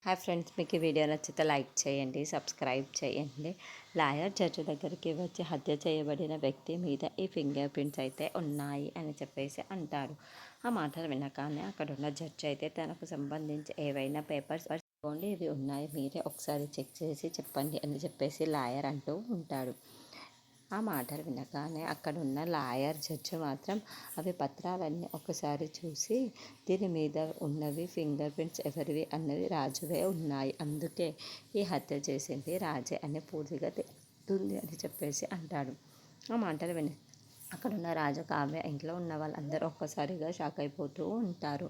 Hi friends, మీకు ఈ video నచ్చితే లైక్ చేయండి, సబ్స్క్రైబ్ చేయండి. లాయర్ జడ్జి దగ్గరికి వచ్చి హత్య చేయబడిన వ్యక్తి మీద ఈ ఫింగర్ ప్రింట్స్ అయితే ఉన్నాయి అని చెప్పేసి అంటారు. ఆ మాటలు వినగానే అక్కడున్న జడ్జి అయితే తనకు సంబంధించి ఏవైనా పేపర్స్ ఓన్లీ ఇవి ఉన్నాయి, మీరే ఒకసారి చెక్ చేసి చెప్పండి అని చెప్పేసి లాయర్ అంటూ ఉంటాడు. ఆ మాటలు వినగానే అక్కడున్న లాయర్ జడ్జి మాత్రం అవి పత్రాలన్నీ ఒకసారి చూసి దీని మీద ఉన్నవి ఫింగర్ ప్రింట్స్ ఎవరివి అన్నవి రాజువే ఉన్నాయి, అందుకే ఈ హత్య చేసింది రాజే అని పూర్తిగా తెలుస్తుంది అని చెప్పేసి అంటాడు. ఆ మాటలు విని అక్కడున్న రాజు కావ్య ఇంట్లో ఉన్న వాళ్ళందరూ ఒక్కసారిగా షాక్ అయిపోతూ ఉంటారు.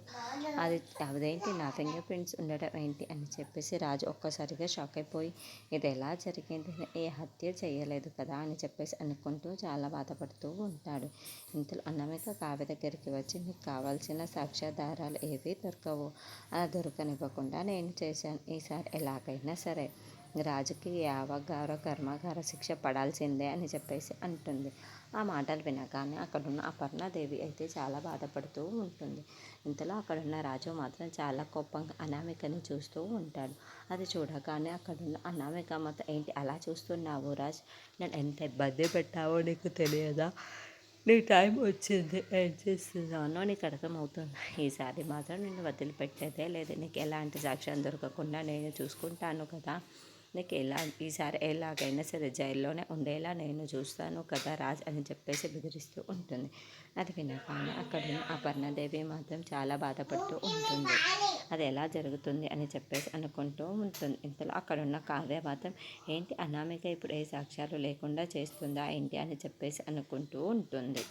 అదేంటి నా ఫింగర్ ప్రింట్స్ ఉండటం ఏంటి అని చెప్పేసి రాజు ఒక్కసారిగా షాక్ అయిపోయి ఇది ఎలా జరిగింది, ఏ హత్య చేయలేదు కదా అని చెప్పేసి అనుకుంటూ చాలా బాధపడుతూ ఉంటాడు. ఇంతలో అనామిక కావ్య దగ్గరికి వచ్చి మీకు కావాల్సిన సాక్ష్యాధారాలు ఏవి దొరకవు, అలా దొరకనివ్వకుండా నేను చేశాను, ఈసారి ఎలాగైనా సరే రాజుకి యావగారో కర్మాగార శిక్ష పడాల్సిందే అని చెప్పేసి అంటుంది. ఆ మాటలు వినగానే అక్కడున్న అపర్ణాదేవి అయితే చాలా బాధపడుతూ ఉంటుంది. ఇంతలో అక్కడున్న రాజు మాత్రం చాలా కోపంగా అనామికని చూస్తూ ఉంటాడు. అది చూడగానే అక్కడున్న అనామిక మాత్రం ఏంటి అలా చూస్తున్నావు రాజ్, నేను ఎంత ఇబ్బంది పెట్టావో నీకు తెలియదా, నీ టైం వచ్చింది, ఏం చేస్తున్నానో నీకు అర్థమవుతుంది, ఈసారి మాత్రం నిన్ను వదిలిపెట్టేదే లేదు, నీకు ఎలాంటి సాక్ష్యం దొరకకుండా నేను చూసుకుంటాను కదా, నీకు ఈసారి ఎలాగైనా సరే జైల్లోనే ఉండేలా నేను చూస్తాను కదా రాజ్ అని చెప్పేసి బెదిరిస్తూ ఉంటుంది. అది వినగానే అక్కడ అపర్ణాదేవి మాత్రం చాలా బాధపడుతూ ఉంటుంది. అది ఎలా జరుగుతుంది అని చెప్పేసి అనుకుంటూ ఉంటుంది. ఇంతలో అక్కడున్న కావ్య మాత్రం ఏంటి అనామిక ఇప్పుడు ఏ సాక్ష్యాలు లేకుండా చేస్తుందా ఏంటి అని చెప్పేసి అనుకుంటూ ఉంటుంది.